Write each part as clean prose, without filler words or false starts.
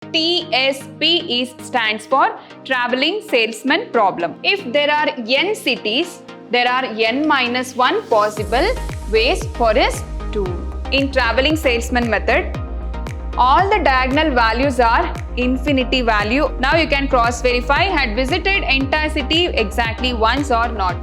TSP stands for traveling salesman problem. If there are n cities, there are n minus 1 possible ways for us to. In traveling salesman method, all the diagonal values are infinity value. Now you can cross verify had visited entire city exactly once or not.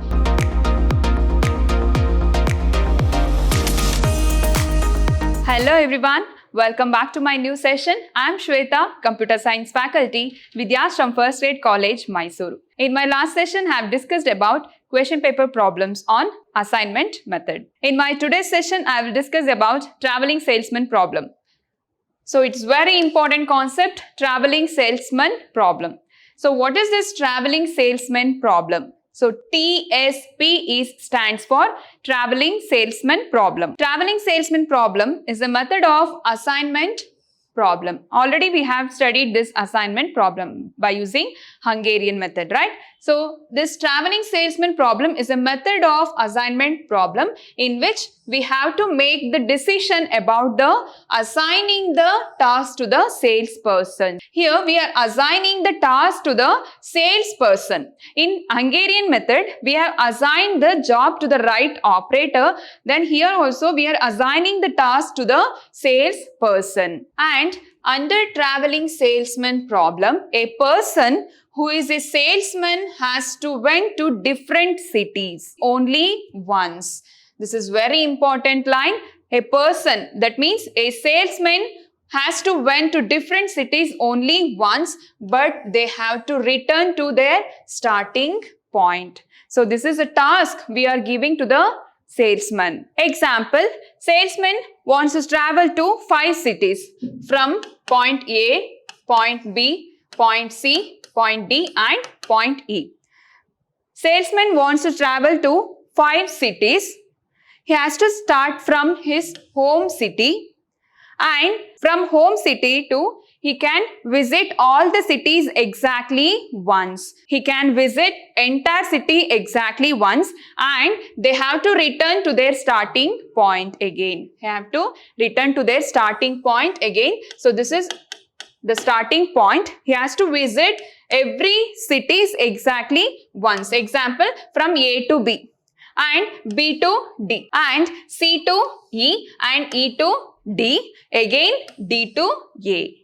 Hello everyone. Welcome back to my new session. I am Shweta, Computer Science faculty, Vidyashram First Grade College, Mysuru. In my last session, I have discussed about question paper problems on assignment method. In my today's session, I will discuss about traveling salesman problem. So it's very important concept, traveling salesman problem. So what is this traveling salesman problem? So TSP stands for traveling salesman problem. Traveling salesman problem is a method of assignment problem. Already we have studied this assignment problem by using Hungarian method, right? So this traveling salesman problem is a method of assignment problem in which we have to make the decision about the assigning the task to the salesperson. Here we are assigning the task to the salesperson. In Hungarian method, we have assigned the job to the right operator. Then here also we are assigning the task to the salesperson. And under traveling salesman problem, a person who is a salesman has to went to different cities only once. This is very important line. A person, that means a salesman has to went to different cities only once, but they have to return to their starting point. So this is a task we are giving to the salesman. Example, salesman wants to travel to 5 cities from point A, point B, point C, point D and point E. Salesman wants to travel to 5 cities. He has to start from his home city, and from home city to he can visit all the cities exactly once. He can visit entire city exactly once and they have to return to their starting point again. They have to return to their starting point again. So this is the starting point. He has to visit every cities exactly once. Example, from A to B and B to D and C to E and E to D, again D to A.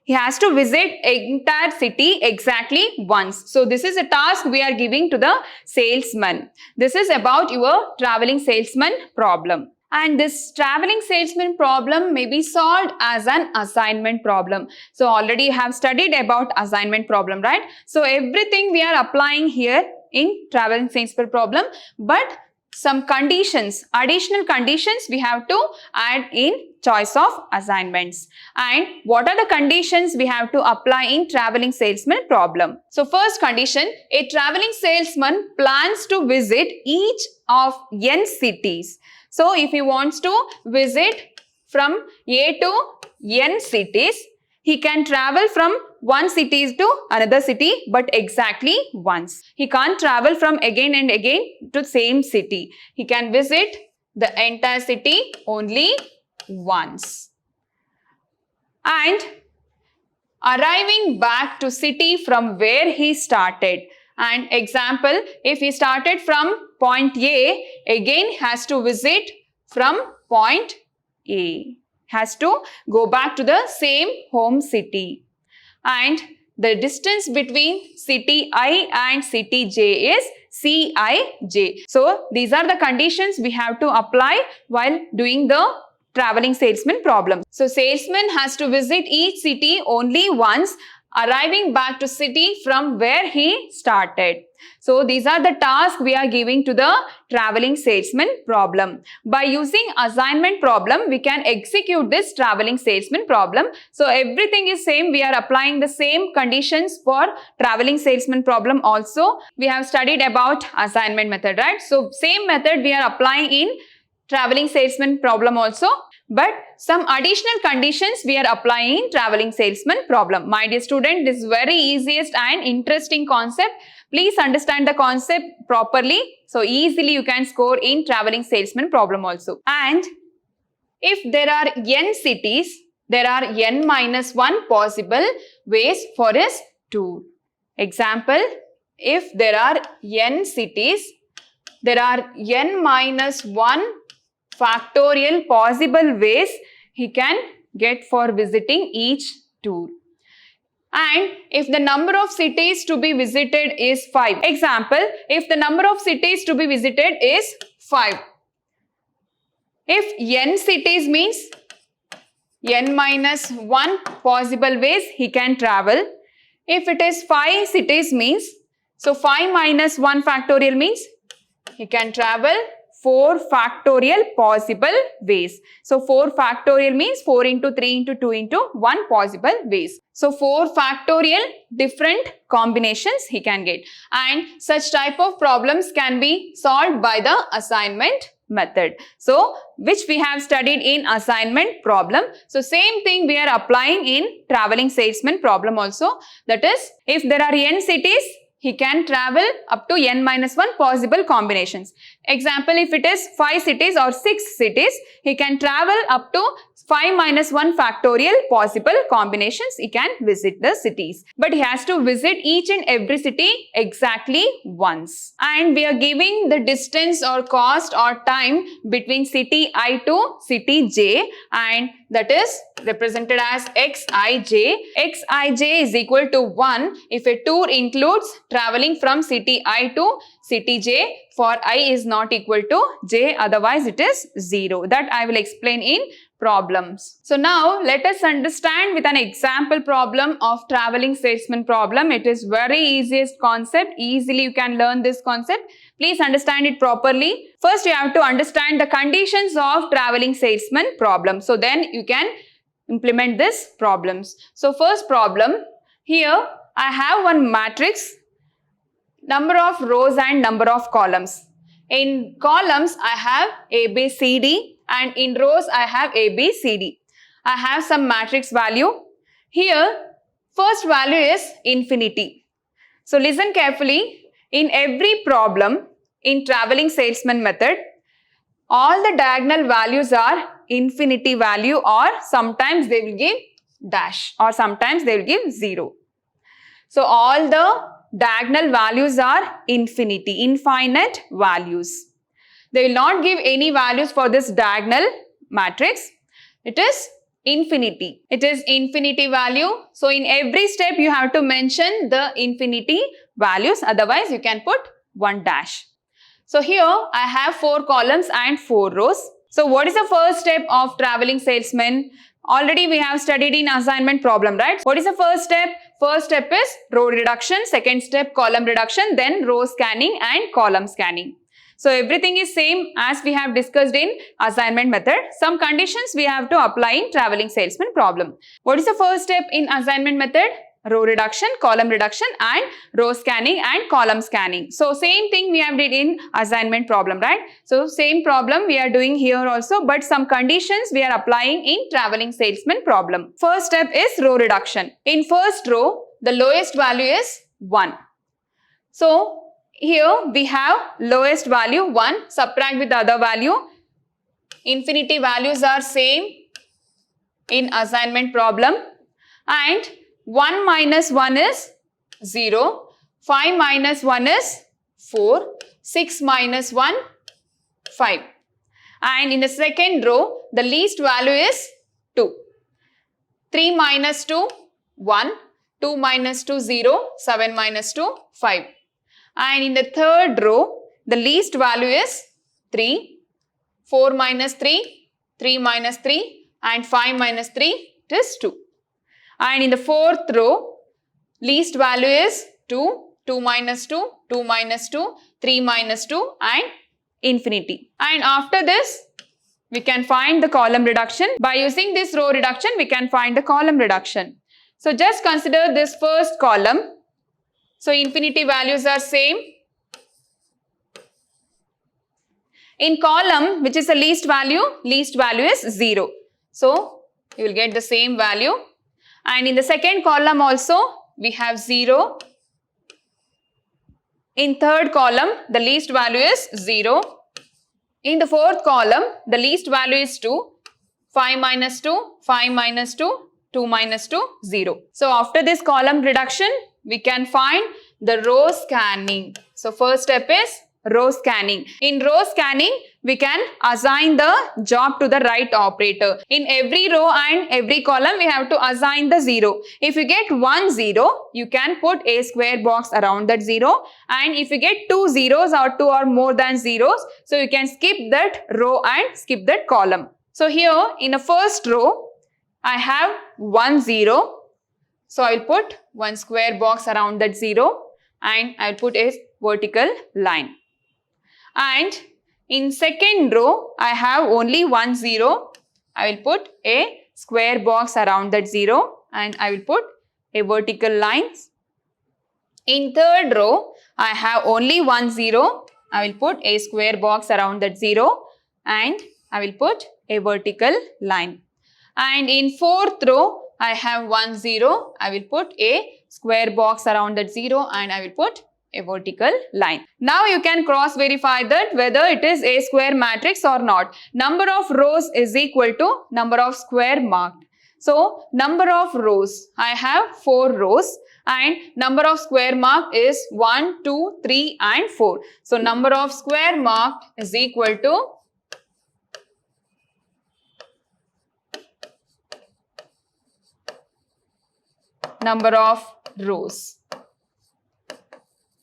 He has to visit entire city exactly once. So this is a task we are giving to the salesman. This is about your traveling salesman problem. And this traveling salesman problem may be solved as an assignment problem. So already you have studied about assignment problem, right? So everything we are applying here in traveling salesman problem, but some conditions, additional conditions we have to add in choice of assignments. And what are the conditions we have to apply in traveling salesman problem? So first condition, a traveling salesman plans to visit each of n cities. So if he wants to visit from A to n cities, he can travel from one city to another city, but exactly once. He can't travel from again and again to same city. He can visit the entire city only once. And arriving back to city from where he started. And example, if he started from point A, again has to visit from point A. Has to go back to the same home city. And the distance between city I and city J is Cij. So these are the conditions we have to apply while doing the traveling salesman problem. So salesman has to visit each city only once, arriving back to city from where he started. So these are the tasks we are giving to the traveling salesman problem. By using assignment problem, we can execute this traveling salesman problem. So everything is same. We are applying the same conditions for traveling salesman problem also. We have studied about assignment method, right? So same method we are applying in traveling salesman problem also. But some additional conditions we are applying in traveling salesman problem. My dear student, this is very easiest and interesting concept. Please understand the concept properly. So easily you can score in traveling salesman problem also. And if there are n cities, there are n minus 1 possible ways for his tour. Example, if there are n cities, there are n minus 1 factorial possible ways he can get for visiting each tour. And if the number of cities to be visited is 5. Example, if the number of cities to be visited is 5. If n cities means n minus 1 possible ways he can travel. If it is 5 cities means, so 5 minus 1 factorial means he can travel 4 factorial possible ways. So 4 factorial means 4 into 3 into 2 into 1 possible ways. So 4 factorial different combinations he can get. And such type of problems can be solved by the assignment method. So which we have studied in assignment problem. So same thing we are applying in traveling salesman problem also. That is, if there are n cities, he can travel up to n minus 1 possible combinations. Example, if it is 5 cities or 6 cities, he can travel up to 5 minus 1 factorial possible combinations. He can visit the cities. But he has to visit each and every city exactly once. And we are giving the distance or cost or time between city I to city J, and that is represented as Xij. Xij is equal to 1 if a tour includes traveling from city I to city J for I is not equal to J, otherwise it is 0. That I will explain in problems. So now let us understand with an example problem of traveling salesman problem. It is very easiest concept. Easily you can learn this concept. Please understand it properly. First you have to understand the conditions of traveling salesman problem. So then you can implement this problems. So first problem, here I have one matrix, number of rows and number of columns. In columns I have A, B, C, D, and in rows I have A, B, C, D. I have some matrix value. Here first value is infinity. So listen carefully. In every problem in traveling salesman method, all the diagonal values are infinity value, or sometimes they will give dash, or sometimes they will give 0. So all the diagonal values are infinity, infinite values. They will not give any values for this diagonal matrix. It is infinity. It is infinity value. So in every step you have to mention the infinity values, otherwise you can put 1 dash. So here I have 4 columns and 4 rows. So what is the first step of traveling salesman? Already we have studied in assignment problem, right? What is the first step? First step is row reduction, second step column reduction, then row scanning and column scanning. So everything is same as we have discussed in assignment method. Some conditions we have to apply in traveling salesman problem. What is the first step in assignment method? Row reduction, column reduction, and row scanning and column scanning. So same thing we have did in assignment problem, right? So same problem we are doing here also, but some conditions we are applying in traveling salesman problem. First step is row reduction. In first row, the lowest value is 1. So here we have lowest value 1, subtract with the other value. Infinity values are same in assignment problem, and 1 minus 1 is 0, 5 minus 1 is 4, 6 minus 1, 5. And in the second row, the least value is 2. 3 minus 2, 1, 2 minus 2, 0, 7 minus 2, 5. And in the third row, the least value is 3, 4 minus 3, 3 minus 3, and 5 minus 3, it is 2. And in the fourth row, least value is 2, 2 minus 2, 2 minus 2, 3 minus 2, and infinity. And after this, we can find the column reduction. By using this row reduction, we can find the column reduction. So just consider this first column. So infinity values are same. In column, which is the least value is 0. So you will get the same value. And in the second column also, we have 0. In third column, the least value is 0. In the fourth column, the least value is 2. 5 minus 2, 5 minus 2, 2 minus 2, 0. So after this column reduction, we can find the row scanning. So first step is row scanning. In row scanning, we can assign the job to the right operator. In every row and every column, we have to assign the 0. If you get 1 0, you can put a square box around that 0. And if you get 2 zeros or 2 or more than zeros, so you can skip that row and skip that column. So here in the first row, I have 1 0. So I will put one square box around that 0 and I will put a vertical line. And in second row, I have only 1 0. I will put a square box around that 0 and I will put a vertical line. In third row, I have only 1 0. I will put a square box around that 0 and I will put a vertical line. And in fourth row, I have 1 0. I will put a square box around that 0 and I will put a vertical line. Now you can cross verify that whether it is a square matrix or not. Number of rows is equal to number of square marked. So number of rows, I have 4 rows and number of square marked is 1, 2, 3 and 4. So number of square marked is equal to number of rows.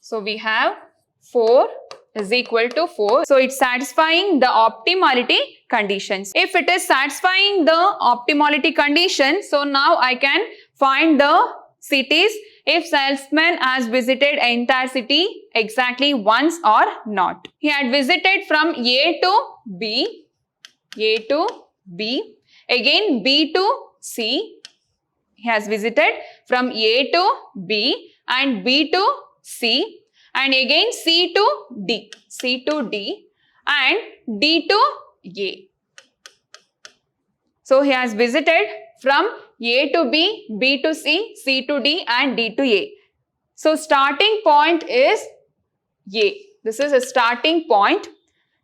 So we have 4 is equal to 4. So it's satisfying the optimality conditions. If it is satisfying the optimality condition, so now I can find the cities if salesman has visited entire city exactly once or not. He had visited from A to B, A to B, again B to C. He has visited from A to B and B to C and again C to D, C to D and D to A. So he has visited from A to B, B to C, C to D and D to A. So starting point is A. This is a starting point.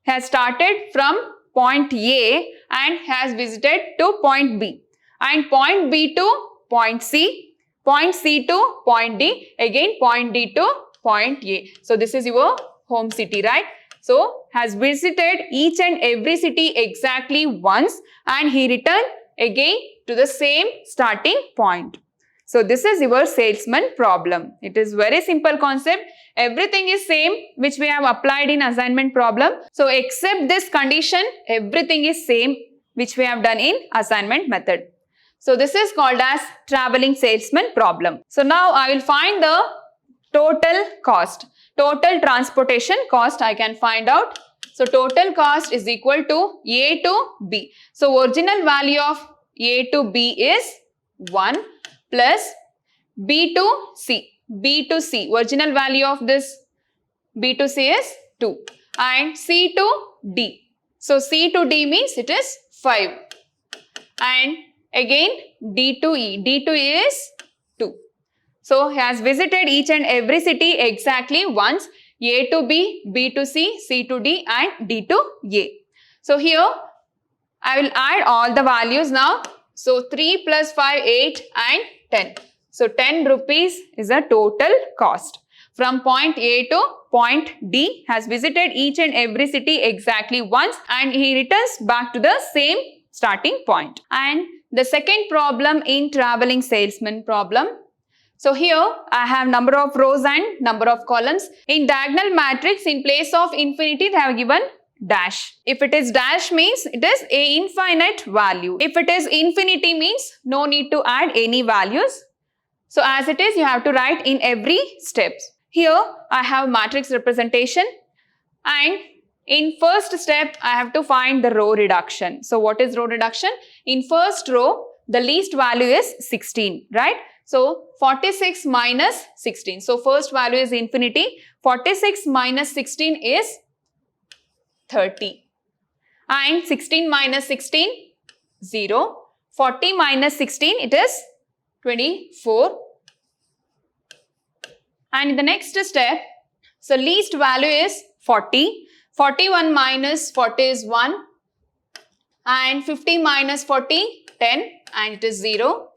He has started from point A and has visited to point B and point B to point C to point D, again point D to point A. So this is your home city, right? So has visited each and every city exactly once and he returned again to the same starting point. So this is your salesman problem. It is very simple concept. Everything is same which we have applied in assignment problem. So except this condition, everything is same which we have done in assignment method. So this is called as traveling salesman problem. So now I will find the total cost. Total transportation cost I can find out. So total cost is equal to A to B. So original value of A to B is 1 plus B to C. B to C. Original value of this B to C is 2 and C to D. So C to D means it is 5 and again D to E. D to E is 2. So he has visited each and every city exactly once. A to B, B to C, C to D and D to A. So here I will add all the values now. So 3 plus 5, 8 and 10. So 10 rupees is a total cost. From point A to point D has visited each and every city exactly once and he returns back to the same starting point. And the second problem in traveling salesman problem. So here I have number of rows and number of columns. In diagonal matrix, in place of infinity, they have given dash. If it is dash means it is a infinite value. If it is infinity means no need to add any values. So as it is, you have to write in every steps. Here I have matrix representation and in first step I have to find the row reduction. So what is row reduction? In first row, the least value is 16, right? So 46 minus 16. So first value is infinity. 46 minus 16 is 30. And 16 minus 16, 0. 40 minus 16, it is 24. And in the next step, so least value is 40. 41 minus 40 is 1. and 50 minus 40, 10, and it is 0.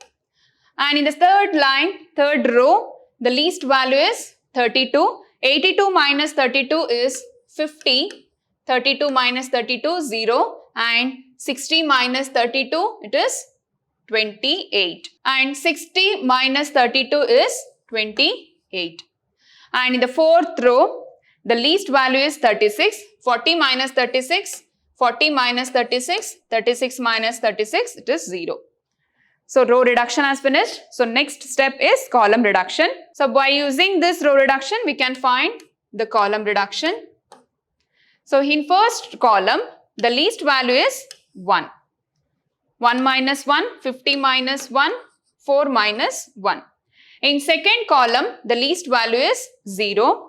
And in the third line, third row, the least value is 32. 82 minus 32 is 50. 32 minus 32, 0. And 60 minus 32, it is 28. And 60 minus 32 is 28. And in the fourth row, the least value is 36. 40 minus 36, 40 minus 36, 36 minus 36, it is 0. So row reduction has finished. So next step is column reduction. So by using this row reduction, we can find the column reduction. So in first column, the least value is 1. 1 minus 1, 50 minus 1, 4 minus 1. In second column, the least value is 0.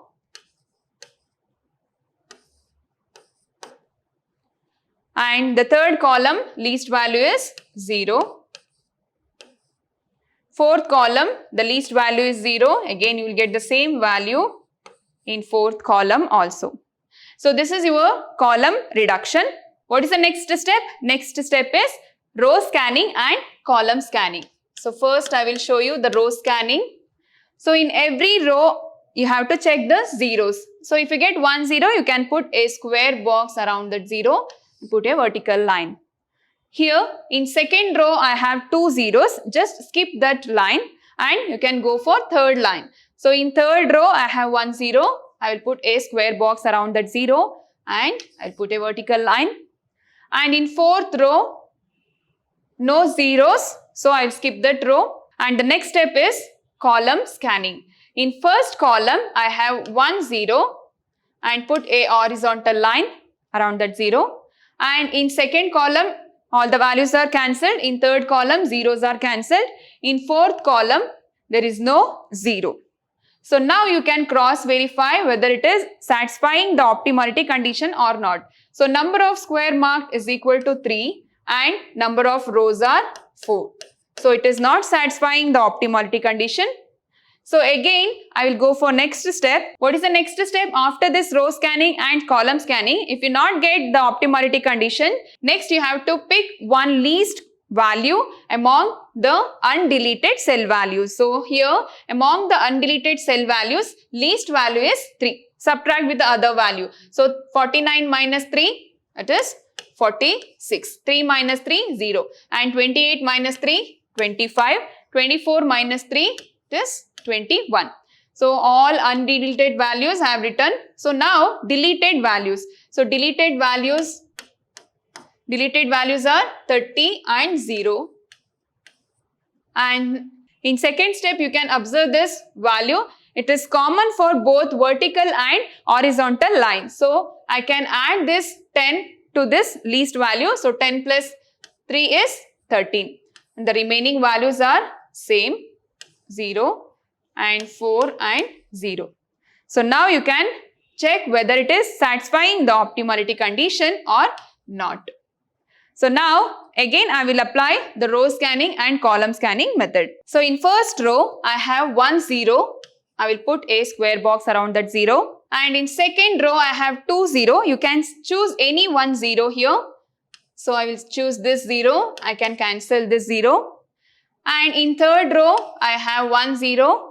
And the third column, least value is 0. Fourth column, the least value is 0. Again, you will get the same value in fourth column also. So this is your column reduction. What is the next step? Next step is row scanning and column scanning. So first I will show you the row scanning. So in every row, you have to check the zeros. So if you get 1 0, you can put a square box around that 0, put a vertical line. Here in second row, I have 2 zeros. Just skip that line and you can go for third line. So in third row, I have 1 0. I will put a square box around that 0 and I'll put a vertical line. And in fourth row, no zeros. So I'll skip that row. And the next step is column scanning. In first column, I have 1 0 and put a horizontal line around that 0. And in second column, all the values are cancelled. In third column, zeros are cancelled. In fourth column, there is no 0. So now you can cross verify whether it is satisfying the optimality condition or not. So number of square marked is equal to 3 and number of rows are 4. So it is not satisfying the optimality condition. So again, I will go for next step. What is the next step after this row scanning and column scanning? If you not get the optimality condition, next you have to pick one least value among the undeleted cell values. So here among the undeleted cell values, least value is 3. Subtract with the other value. So 49 minus 3, it is 46. 3 minus 3, 0. And 28 minus 3, 25. 24 minus 3, it is 21. So all undeleted values I have written. So now deleted values. So deleted values are 30 and 0. And in second step, you can observe this value. It is common for both vertical and horizontal lines. So I can add this 10 to this least value. So 10 plus 3 is 13. And the remaining values are same, 0 and 4 and 0. So now you can check whether it is satisfying the optimality condition or not. So now again I will apply the row scanning and column scanning method. So in first row I have 1 0. I will put a square box around that 0. And in second row I have 2 0. You can choose any 1 0 here. So I will choose this 0. I can cancel this 0. And in third row I have 1 0.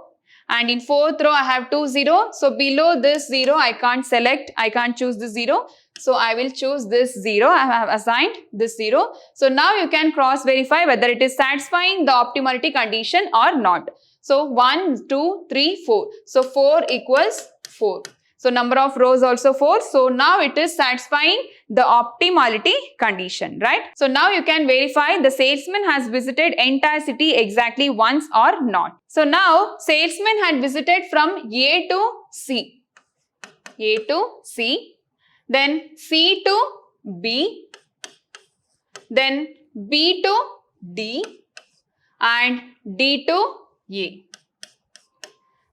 And in fourth row I have 2 0. So below this 0 I can't choose this 0. So I will choose this 0. I have assigned this 0. So now you can cross verify whether it is satisfying the optimality condition or not. So 1, 2, 3, 4. So 4 equals 4. So number of rows also 4. So now it is satisfying the optimality condition, right? So now you can verify the salesman has visited entire city exactly once or not. So now salesman had visited from A to C. A to C. Then C to B. Then B to D. And D to A.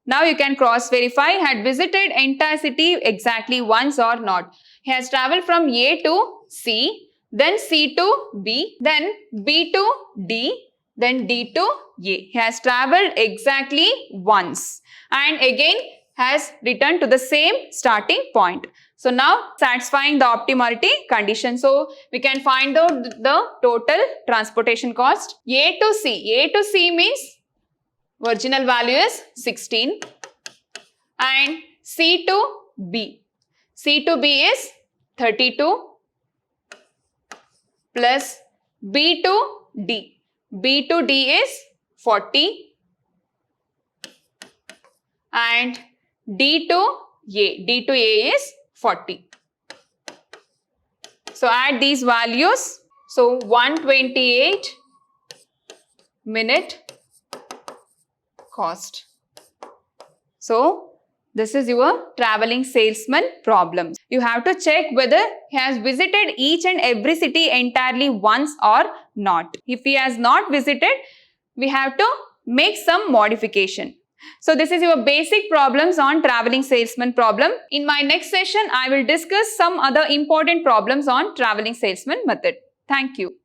Now you can cross verify had visited entire city exactly once or not. He has travelled from A to C, then C to B, then B to D, then D to A. He has travelled exactly once and again has returned to the same starting point. So now satisfying the optimality condition. So we can find out the total transportation cost. A to C. A to C means original value is 16 and C to B. C to B is 32 plus B to D. B to D is 40 and D to A. D to A is 40. So add these values. So 128 minute cost. So this is your traveling salesman problem. You have to check whether he has visited each and every city entirely once or not. If he has not visited, we have to make some modification. So this is your basic problems on traveling salesman problem. In my next session, I will discuss some other important problems on traveling salesman method. Thank you.